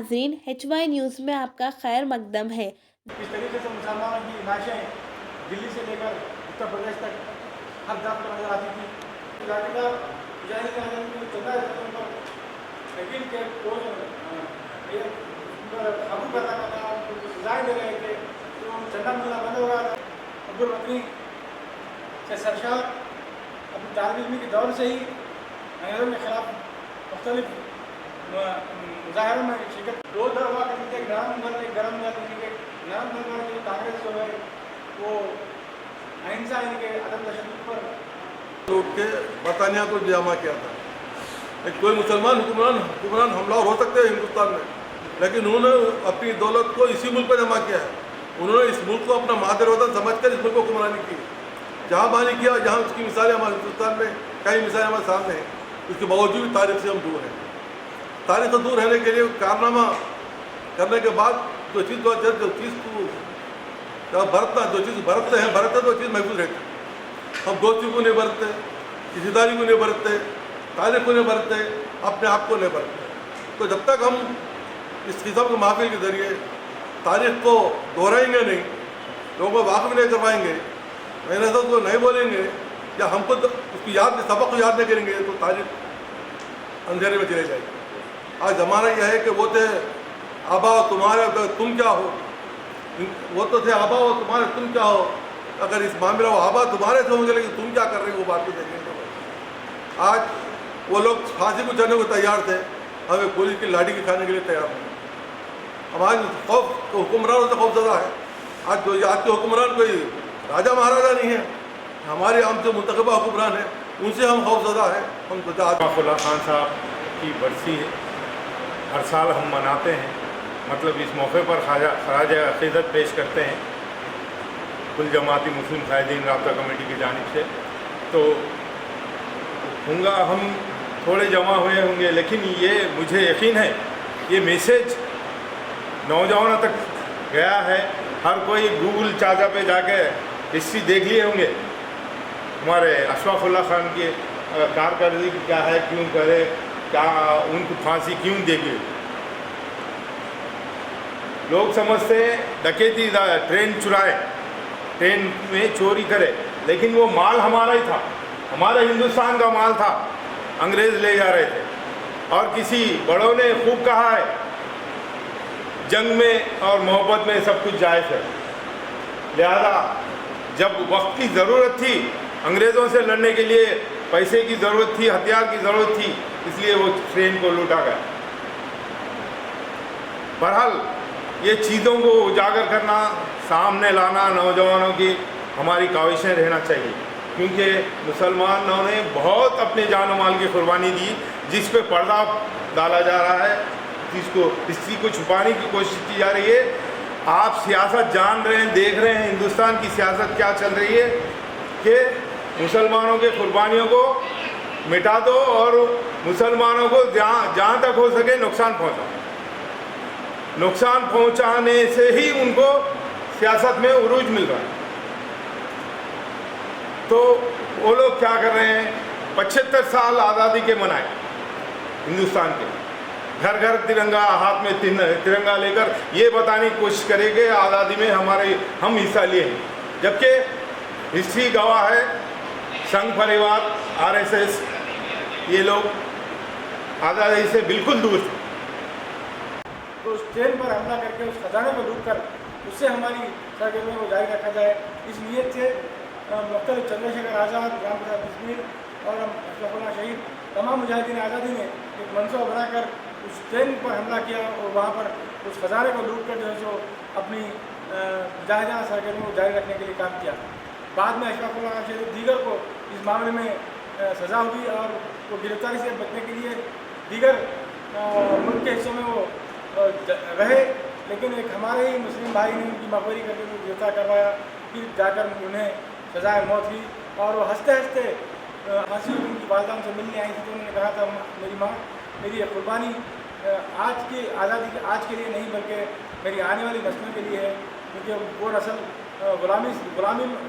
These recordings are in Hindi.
नाजरीन, HY न्यूज़ में आपका खैर मकदम है। इस तरीके से मुसलमानों की लाशें दिल्ली से लेकर उत्तर प्रदेश तक हर तरफ पर नजर आती थी। जातिदार मुजाहिदीन आज़ादी में चंदा उन पर यकीन के कोच काबू कर रहा था, उनको सजाएं दे रहे थे, तो चंदा मिलना बंद हो रहा था। अब्दुल मदनी से सरशार अपनी तालिब इल्मी के दौर से ही अंग्रेज़ों के खिलाफ मुख्तलिफ मुजाहरों में शिरकत दो दर हुआ करती थी। नरम दल एक गरम दल, नरम दल में जो कांग्रेस जो है वो अहिंसा इनके अदम तशद्दुद पर लोग के बरतानिया को जमा किया था। एक कोई मुसलमान हुक्मरान हमलावर हो सकते हैं हिंदुस्तान में, लेकिन उन्होंने अपनी दौलत को इसी मुल्क पर जमा किया है। उन्होंने इस मुल्क को अपना मादर वतन समझकर इस मुल्क को हुक्मरानी की, जहाँ बानी किया, जहाँ उसकी मिसालें हमारे हिंदुस्तान में कई मिसालें हमारे सामने हैं। उसके बावजूद तारीख से हम दूर हैं। तारीख से दूर रहने के लिए कारनामा करने के बाद जो चीज़ को बरतते हैं तो चीज़ महफूज रहती। हम दोस्ती को नहीं बरतते, रिश्तेदारी को नहीं बरतते, तारीख को नहीं बरतते, अपने आप को नहीं बरतते। तो जब तक हम इस किस्म के महफिल के ज़रिए तारीख को दोहराएंगे नहीं, लोगों को वाक़िफ़ नहीं करवाएंगे, मेहनतों को नहीं बोलेंगे, या हमको उसकी सबक को याद नहीं करेंगे, तो तारीख अंधेरे में चले जाएगी। आज ज़माना यह है कि वो थे आबा तुम्हारे, तुम क्या हो। वो तो थे आबा हो तुम्हारे, तुम क्या हो। अगर इस मामले में आबा तुम्हारे थे होंगे, लेकिन तुम क्या कर रहे हो वो बात को देखेंगे। आज वो लोग फांसी को चढ़ने को तैयार थे, हमें पुलिस की लाठी के खाने के लिए तैयार नहीं। हमारे खौफ तो हुक्मरानों से खौफज़दा है। आज के हुक्मरान कोई राजा महाराजा नहीं है, हमारे आम से मुंतखबा हुक्मरान है, उनसे हम खौफज़दा है। हम अशफाक़ुल्लाह खान साहब की बरसी है, हर साल हम मनाते हैं। मतलब इस मौके पर खराज अक़ीदत पेश करते हैं कुल जमाती मुस्लिम कायदीन राब्ता कमेटी की जानिब से। तो होंगे हम थोड़े जमा हुए होंगे, लेकिन ये मुझे यकीन है ये मैसेज नौजवानों तक गया है। हर कोई गूगल चाचा पे जाके हिस्ट्री देख लिए होंगे, हमारे अशफाक़ुल्लाह खान की कारकर्दगी क्या है, क्यों करे, क्या उनको फांसी क्यों देगी। लोग समझते हैं डकैती, ट्रेन चुराए, ट्रेन में चोरी करे, लेकिन वो माल हमारा ही था, हमारे हिंदुस्तान का माल था, अंग्रेज़ ले जा रहे थे। और किसी बड़ों ने खूब कहा है, जंग में और मोहब्बत में सब कुछ जायज़ है। लिहाजा जब वक्त की ज़रूरत थी, अंग्रेज़ों से लड़ने के लिए पैसे की ज़रूरत थी, हथियार की ज़रूरत थी, इसलिए वो ट्रेन को लूटा गया। बहरहाल ये चीज़ों को उजागर करना, सामने लाना नौजवानों की हमारी काविशें रहना चाहिए, क्योंकि मुसलमानों ने बहुत अपने जान माल की कुर्बानी दी, जिस पे पर्दा डाला जा रहा है, किसी को छुपाने की कोशिश की जा रही है। आप सियासत जान रहे हैं, देख रहे हैं हिंदुस्तान की सियासत क्या चल रही है कि मुसलमानों के कुर्बानियों को मिटा दो और मुसलमानों को जहाँ तक हो सके नुकसान पहुँचाओ। नुकसान पहुँचाने से ही उनको सियासत में उरूज मिल रहा है। तो वो लोग क्या कर रहे हैं, 75 साल आज़ादी के मनाए हिंदुस्तान के, घर घर तिरंगा, हाथ में तिरंगा लेकर ये बताने की कोशिश करेंगे आज़ादी में हम हिस्सा लिए हैं, जबकि हिस्ट्री गवाह है संघ परिवार, RSS, ये लोग आज़ादी से बिल्कुल दूर थे। तो उस ट्रेन पर हमला करके उस खजाने को लूट कर उससे हमारी सरगर्मियों को जारी रखा जाए, इस नीयत से मुख्तलिफ चंद्रशेखर आज़ाद, राम प्रसाद बिस्मिल और अशफाक़ुल्लाह शहीद तमाम मुजाहिदीन आज़ादी ने एक मनसूबा बनाकर उस ट्रेन पर हमला किया और वहाँ पर उस खजाने को लूट कर जो है सो अपनी जहाँ सरगर्मियों को जारी रखने के लिए काम किया। बाद में अशफाक़ुल्लाह खान शहीद दीगर को इस मामले में सज़ा हुई और वो गिरफ्तारी से बचने के लिए दीगर मुल्क के हिस्सों में वो रहे, लेकिन एक हमारे ही मुस्लिम भाई ने उनकी मकबरी करके उनको गिरफ्तार करवाया, फिर जाकर उन्हें सज़ाए मौत हुई। और वो हंसते हंसते हंसी उनकी वालदा से मिलने आई थी, तो उन्होंने कहा था, मेरी माँ, मेरी ये कुर्बानी आज की आज़ादी आज के लिए नहीं बल्कि मेरी आने वाली नस्लों के लिए है, क्योंकि वो नस्ल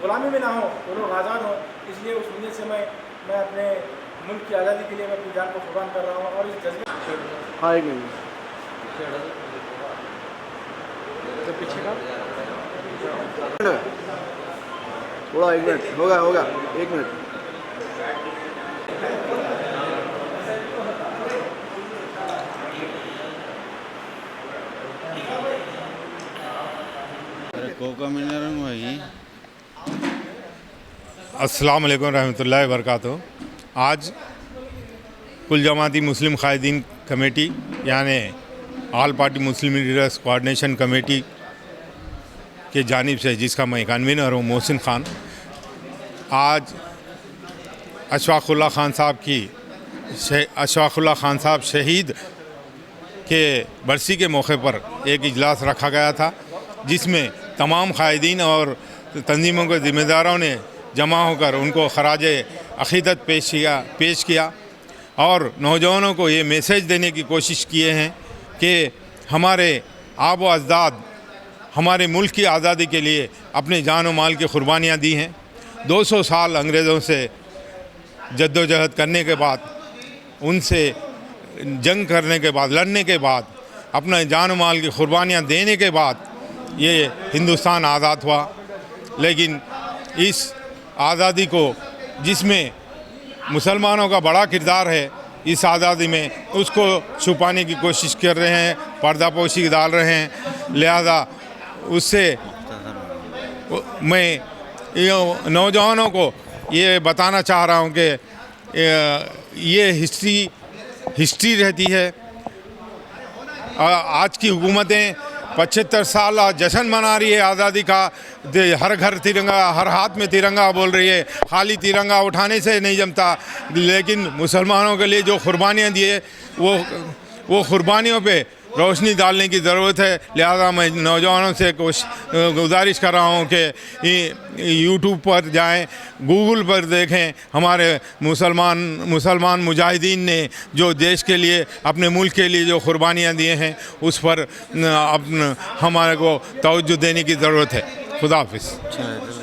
गुलामी में ना हो, वो लोग आज़ाद हों। इसलिए उस नीयत से मैं अपने मुल्क की आज़ादी के लिए मैं अपनी जान को कुर्बान कर रहा हूँ। और इस जज्बे हाँ, एक मिनट थोड़ा 1 मिनट होगा 1 मिनट। अस्सलाम वालेकुम रहमतुल्लाहि व बरकातुहू। आज कुल जमाती मुस्लिम कायदीन कमेटी यानी ऑल पार्टी मुस्लिम लीडर्स कोऑर्डिनेशन कमेटी के जानिब से, जिसका मैं कन्वीनर हूँ मोहसिन ख़ान, आज अशफाक़ुल्लाह ख़ान साहब शहीद के बरसी के मौके पर एक इजलास रखा गया था, जिसमें तमाम कायदीन और तंजीमों के ज़िम्मेदारों ने जमा होकर उनको खराज अक़ीदत पेश किया और नौजवानों को ये मैसेज देने की कोशिश किए हैं कि हमारे आबो अजदाद हमारे मुल्क की आज़ादी के लिए अपने जान और माल की क़ुरबानियाँ दी हैं। 200 साल अंग्रेज़ों से जद्दोजहद करने के बाद, उनसे जंग करने के बाद, लड़ने के बाद, अपना जान और माल की क़ुरबानियाँ देने के बाद ये हिंदुस्तान आज़ाद हुआ। लेकिन इस आज़ादी को, जिसमें मुसलमानों का बड़ा किरदार है, इस आज़ादी में उसको छुपाने की कोशिश कर रहे हैं, पर्दापोशी डाल रहे हैं। लिहाजा उससे मैं नौजवानों को ये बताना चाह रहा हूँ कि ये हिस्ट्री रहती है। आज की हुकूमतें 75 साल जश्न मना रही है आज़ादी का, हर घर तिरंगा, हर हाथ में तिरंगा बोल रही है। खाली तिरंगा उठाने से नहीं जमता, लेकिन मुसलमानों के लिए जो कुर्बानियाँ दिए वो कुर्बानियों पे रोशनी डालने की ज़रूरत है। लिहाजा मैं नौजवानों से गुजारिश कर रहा हूँ कि यूट्यूब पर जाएं, गूगल पर देखें, हमारे मुसलमान मुजाहिदीन ने जो देश के लिए, अपने मुल्क के लिए जो कुर्बानियाँ दिए हैं, उस पर हमारे को तवज्जो देने की ज़रूरत है। खुदा हाफिज़।